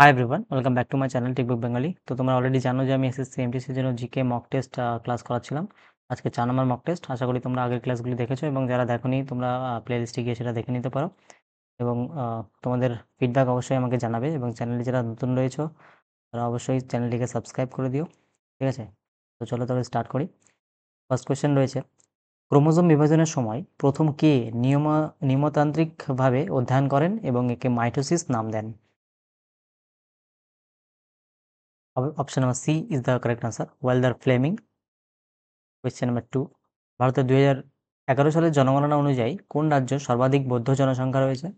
High everyone, welcome back to my channel Techbook Bengali. তো তোমরা already জানো যে আমি এসএসসি এমটিসির জন্য জিকে মক টেস্ট ক্লাস করাচ্ছিলাম। আজকে 4 নম্বর মক টেস্ট। আশা করি তোমরা আগের ক্লাসগুলি দেখেছো এবং যারা দেখোনি তোমরা প্লেলিস্টে গিয়ে সেটা দেখে নিতে পারো এবং তোমাদের ফিডব্যাক অবশ্যই আমাকে জানাবে এবং চ্যানেলে যারা নতুন রয়েছো তারা অবশ্যই চ্যানেলটিকে সাবস্ক্রাইব করে দিও। ঠিক আছে? তো চলো তবে স্টার্ট করি। ফার্স্ট কোয়েশ্চেন রয়েছে, ক্রোমোজোম বিভাজনের সময় প্রথম কে নিয়মতান্ত্রিকভাবে অধ্যয়ন করেন এবং একে মাইটোসিস নাম দেন? Option number C is the correct answer, Walter Fleming. Question number 2, ভারতের 2011 সালের জনগণনা অনুযায়ী কোন রাজ্য সর্বাধিক বৌদ্ধ জনসংখ্যা রয়েছে?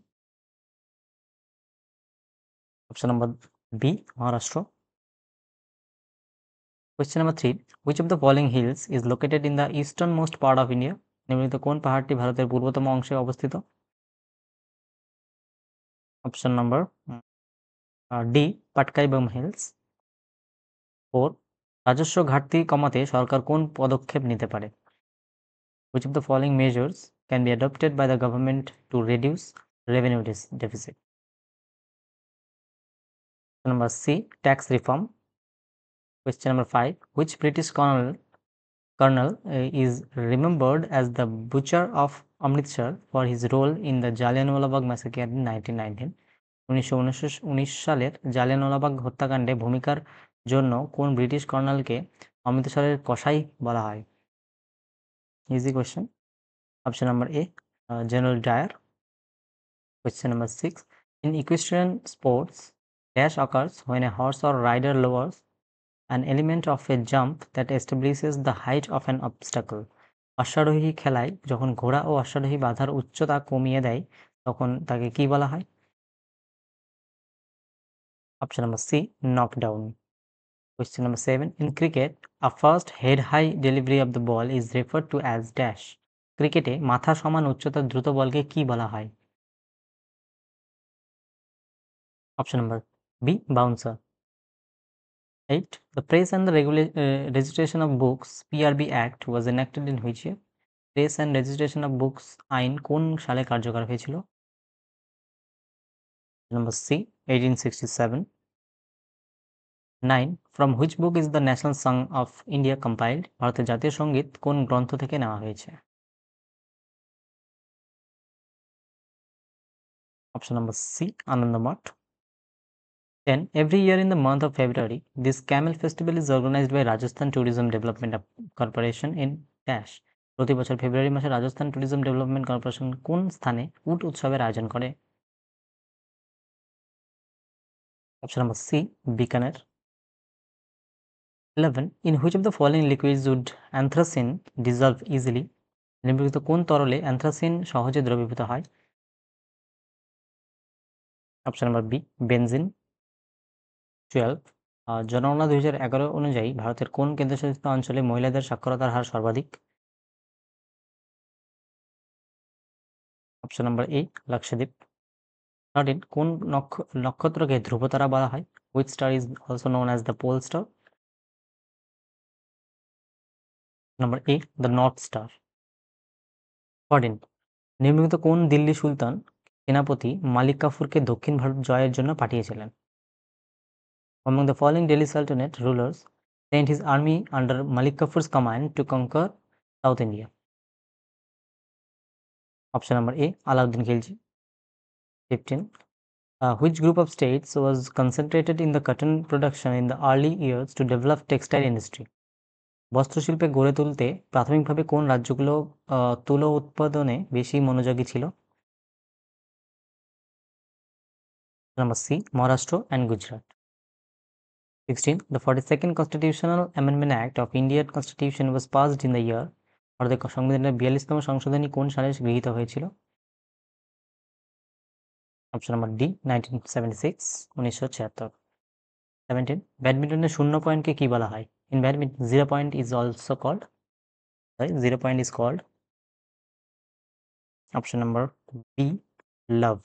Option number B, Maharashtra. Question number 3, which of the following hills is located in the eastern most part of India? নিম্নলিখিত কোন পাহাড়টি ভারতের পূর্বতম অংশে অবস্থিত? Option number D, Patkai Bum hills. 4, রাজস্ব ঘাটতি কমাতে সরকার কোন পদক্ষেপ নিতে পারে? Which of the following measures can be adopted by the government to reduce revenue deficit? Number C, tax reform. Question number 5, which British colonel is remembered as the butcher of Amritsar for his role in the Jallianwala Bagh massacre in 1919? 1919 সালের জালিয়ানওয়ালাবাগ হত্যাকাণ্ডে ভূমিকার জন্য কোন British কর্নেলকে অমৃতসরের কসাই বলা হয়? Easy question. Option number A, General Dyer. Question number 6, in equestrian sports, dash occurs when a horse or rider lowers an element of a jump that establishes the height of an obstacle. অশ্বারোহী খেলায় যখন ঘোড়া ও অশ্বারোহী বাধার উচ্চতা কমিয়ে দেয় তখন তাকে কি বলা হয়? Option number C, knockdown. Question number 7, in cricket, a first head-high delivery of the ball is referred to as dash. ক্রিকেটে মাথা সমান উচ্চতার দ্রুত বলকে কি বলা হয়? Option number B, bouncer. 8, the Press and the Registration of Books (PRB) Act was enacted in which year? Press and registration of books আইন কোন সালে কার্যকর হয়েছিল? Number C, 1867। 9, from which book is the national song of India compiled? ভারতের জাতীয় সঙ্গীত কোন গ্রন্থ থেকে নেওয়া হয়েছে? Option number C, Anandamath. 10, every year in the month of February, this camel festival is organized by Rajasthan Tourism Development Corporation in dash. প্রতি বছর ফেব্রুয়ারি মাসে রাজস্থান ট্যুরিজম ডেভেলপমেন্ট কর্পোরেশন কোন স্থানে উট উৎসবের আয়োজন করে? Option number C, Bikaner. 11, in which of the following liquids would anthracene dissolve easily? নিম্নলিখিত কোন তরলে অ্যানথ্রাসিন সহজে দ্রবীভূত হয়? Option number B, benzene. 12, জনগণনা 2011 অনুযায়ী ভারতের কোন কেন্দ্রশাসিত অঞ্চলে মহিলাদের সাক্ষরতার হার সর্বাধিক? অপশন নাম্বার এ, লাক্ষাদ্বীপ। 13, কোন নক্ষত্রকে ধ্রুবতারা বলা হয়? Which star is also known as the pole star? Number A, the north star. 14, নিম্নলিখিত কোন দিল্লি সুলতান সেনাপতি মালিক কাফুরকে দক্ষিণ ভারত জয়ের জন্য পাঠিয়েছিলেন? Among the following Delhi Sultanate rulers sent his army under Malik Kafur's command to conquer South India? Option number A, Alauddin Khilji. 15, which group of states was concentrated in the cotton production in the early years to develop textile industry? বস্ত্রশিল্পে গড়ে তুলতে প্রাথমিকভাবে কোন রাজ্যগুলো তুলো উৎপাদনে বেশি মনোযোগী ছিল? Number C, Maharashtra and Gujarat. 16, the 42nd Constitutional Amendment Act of Indian Constitution was passed in the year? ভারতের সংবিধানের 42তম সংশোধনী কোন সালে গৃহীত হয়েছিল? Option number D, 1976, 1976। 17, ব্যাডমিন্টনের শূন্য পয়েন্টকে কি বলা হয়? In badminton zero point is also called, zero point is called. Option number B, love.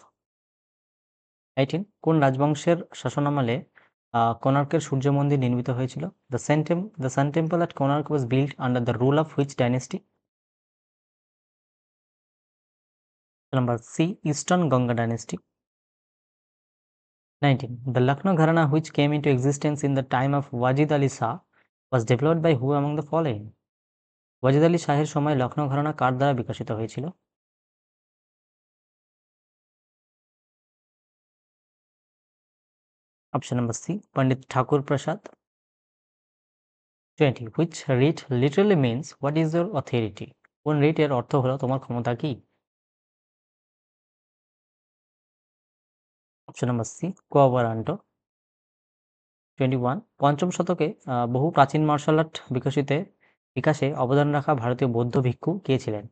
18, কোন রাজবংশের শাসনামলে কোনার্কের সূর্য মন্দির নির্মিত হয়েছিল? The sun temple at Konark was built under the rule of which dynasty? Number C, eastern Ganga dynasty. 19. The Lucknow Gharana, which came into existence in the time of Wajid Ali Shah, was developed by who among the following? Wajid Ali শাহের সময় লখনৌ ঘরানা কার দ্বারা বিকশিত হয়েছিল? Option number C, Pandit Thakur Prasad. 20. Which writ literally means what is your authority? কোন writ এর অর্থ হলো তোমার ক্ষমতা কি? অপশন নাম্বার সি, কো ওয়ারান্টো। 21. পঞ্চম শতকে বহু প্রাচীন মার্শাল আর্ট বিকাশে অবদান রাখা ভারতীয় বৌদ্ধ ভিক্ষু কে ছিলেন?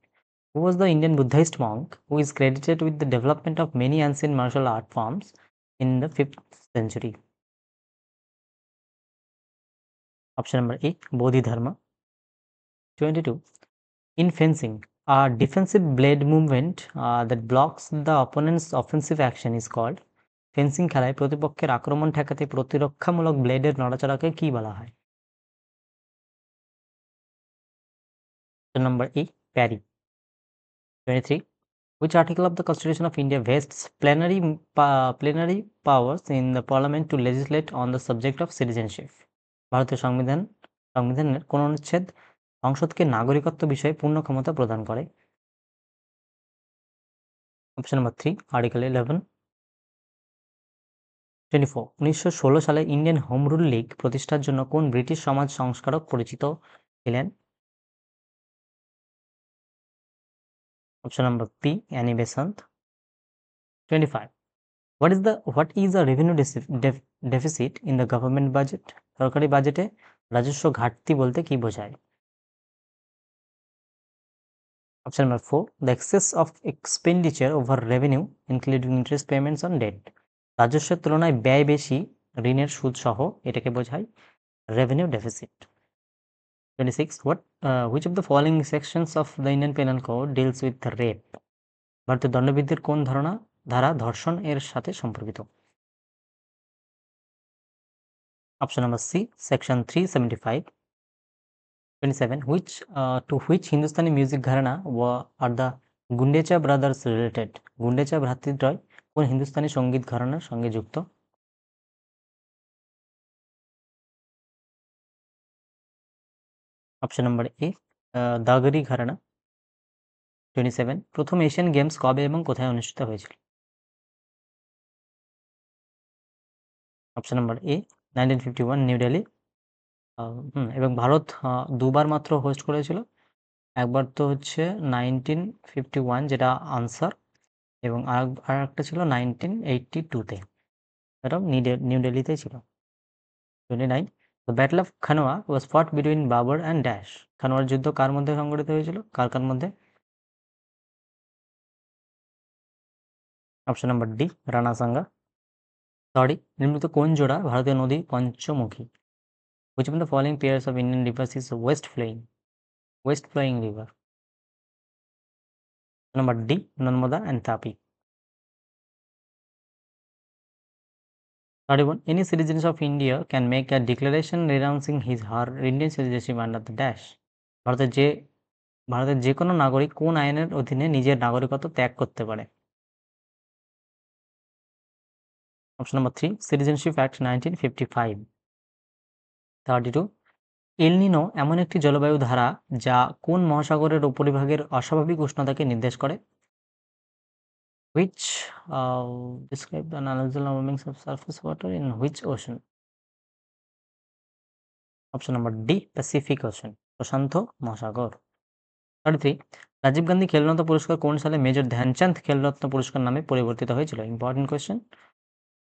Who was the Indian Buddhist monk who is credited with the development of many ancient martial art forms in the 5th century? Option number A, Bodhidharma. 22. In fencing, a defensive blade movement that blocks the opponent's offensive action is called. Fencing খেলায় প্রতিপক্ষের আক্রমণ ঠেকাতে প্রতিরক্ষামূলক ব্লেডের নড়াচড়াকে কি বলা হয়? Number A, parry. 23. Which article of the Constitution of India vests plenary powers in the Parliament to legislate on the subject of citizenship? ভারতীয় সংবিধানের কোন অনুচ্ছেদ সংসদকে নাগরিকত্ব বিষয়ে পূর্ণ ক্ষমতা প্রদান করে? Option number 3, article 11। 24. 1916 সালে ইন্ডিয়ান হোম রুল লীগ প্রতিষ্ঠার জন্য কোন ব্রিটিশ সমাজ সংস্কারক পরিচিত ছিলেন? Option number B, Annie Besant. 25. What is a revenue deficit in the government budget? সরকারি বাজেটে রাজস্ব ঘাটতি বলতে কি বোঝায়? Option number 4, the excess of expenditure over revenue including interest payments on debt. রাজস্বের তুলনায় ব্যয় বেশি, ঋণের সুদ সহ, এটাকে বোঝায় revenue deficit. 26. Which of the following sections of the Indian Penal Code deals with rape? ভারতীয় দণ্ডবিধির কোন ধারা ধর্ষণ এর সাথে সম্পর্কিত? Option number C, section 375. 27. To which Hindustani music gharana are the Gundecha brothers related? Gundecha ভ্রাতৃদ্বয় কোন হিন্দুস্তানি সঙ্গীত ঘরানার সঙ্গে যুক্ত? Option number A, Dagari gharana. 27. প্রথম এশিয়ান গেমস কবে এবং কোথায় অনুষ্ঠিত হয়েছিল? Option number A, 1951, New Delhi. এবং ভারত দুবার মাত্র হোস্ট করেছিল। একবার তো হচ্ছে 1951, যেটা আনসার, এবং আর একটা ছিল 1982-তে, এটাও নিউ দিল্লিতেই ছিল। 29. The Battle of Khanwa was fought between Babur and Dash. Khanwar যুদ্ধ কার মধ্যে সংঘটিত হয়েছিল? কার মধ্যে? Option number D, Rana Sanga. 30. নিম্নলিখিত কোন জোড়া ভারতীয় নদী পঞ্চমুখী? Which of the following pairs of Indian rivers is west flowing river? Number D, Narmada and Tapi. 31. Any citizen of India can make a declaration renouncing his or Indian citizenship under the dash. ভারতের যে কোনো নাগরিক কোন আইনের অধীনে নিজের নাগরিকত্ব ত্যাগ করতে পারে? Option number 3, citizenship act 1955। 32. এল নিনো এমন একটি জলবায়ু ধারা যা কোন মহাসাগরের উপরিভাগের অস্বাভাবিক উষ্ণতাকে নির্দেশ করে? Which describe the unusual warming of surface water in which ocean? Option number D, Pacific Ocean, প্রশান্ত মহাসাগর। 33. রাজীব গান্ধী খেলরত্ন পুরস্কার কোন সালে মেজর ধ্যানচাঁদ খেলরত্ন পুরস্কার নামে পরিবর্তিত হয়েছিল? Important question.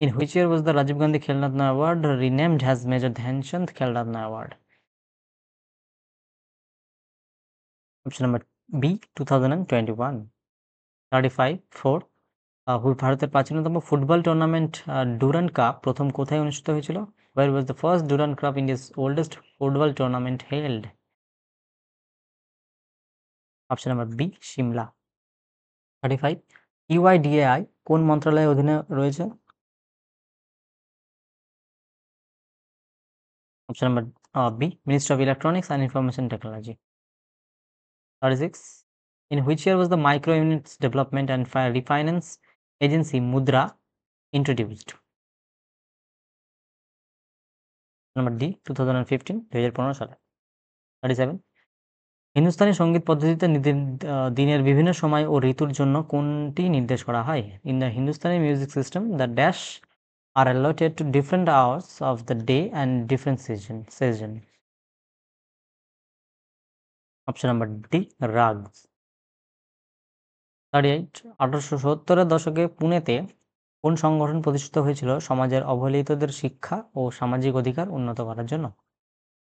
In which year was the Rajiv Gandhi Khel Ratna Award renamed as Major Dhyanchand Khel Ratna Award? Option number B, 2021. 35. 4. ভারতের প্রাচীনতম ফুটবল টুর্নামেন্ট ডুরান্ড কাপ প্রথম কোথায় অনুষ্ঠিত হয়েছিল? Where was the first Durand Cup, India's oldest football tournament, held? Option number B, Shimla. 35. UIDAI কোন মন্ত্রণালয়ের অধীনে রয়েছে? Option number B, Ministry of Electronics and Information Technology. 36. In which year was the Micro Units Development and Refinance Agency Mudra introduced? Number D 2015 সালে। 37 হিন্দুস্তানি সঙ্গীত পদ্ধতিতে দিনের বিভিন্ন সময় ও ঋতুর জন্য কোনটি নির্দেশ করা হয়? In the Hindustani music system the dash are allotted to different hours of the day and different season. Option number D রাগ। 38 1870-এর দশকে পুনেতে কোন সংগঠন প্রতিষ্ঠিত হয়েছিল সমাজের অবহেলিতদের শিক্ষা ও সামাজিক অধিকার উন্নত করার জন্য?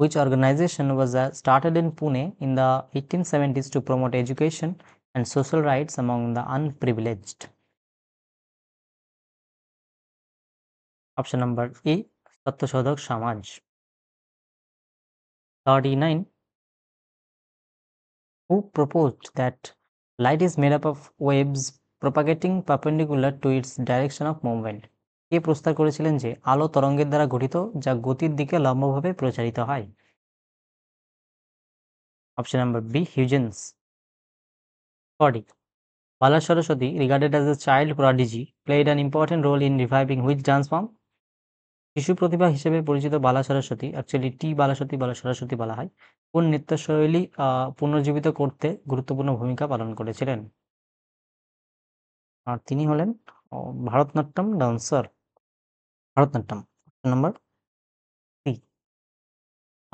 Which organization was started in Pune in the 1870s to promote education and social rights among the unprivileged? Option number A Satyashodhak সমাজ। 39 who proposed that light is made up of waves propagating perpendicular to its direction of movement? কে প্রস্তাব করেছিলেন যে আলো তরঙ্গের দ্বারা গঠিত যা গতির দিকে লম্বভাবে প্রচারিত হয়? Option number B Huygens. 40 Bala Saraswati, regarded as a child prodigy, played an important role in reviving which dance form? শিশু প্রতিভা হিসেবে পরিচিত বালা সরস্বতী, অ্যাকচুয়ালি টি বালা সরস্বতী বলা হয়, কোন নৃত্যশৈলী পুনর্জীবিত করতে গুরুত্বপূর্ণ ভূমিকা পালন করেছিলেন? আর তিনি হলেন Bharatanatyam dancer. Bharatanatyam number C.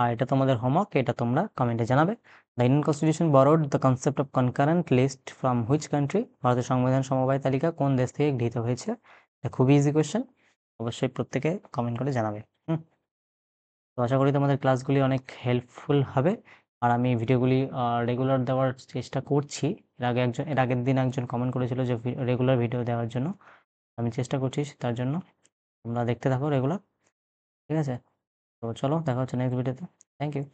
আর এটা তোমাদের হোমওয়ার্ক, এটা তোমরা কমেন্টে জানাবে। The Indian constitution borrowed the concept of concurrent list from which country? ভারতের সংবিধান সমবায় তালিকা কোন দেশ থেকে গৃহীত হয়েছে? এটা খুবই ইজি কোয়েশ্চেন, অবশ্যই প্রত্যেকে কমেন্ট করে জানাবে। তো আশা করি তোমাদের ক্লাসগুলি অনেক হেল্পফুল হবে। আর আমি ভিডিওগুলি রেগুলার দেওয়ার চেষ্টা করছি। এর আগের দিন একজন কমেন্ট করেছিল যে রেগুলার ভিডিও দেওয়ার জন্য, আমি চেষ্টা করছি তার জন্য। তোমরা দেখতে থাকো রেগুলার, ঠিক আছে? তো চলো দেখা হচ্ছে নেক্সট ভিডিওতে। Thank you.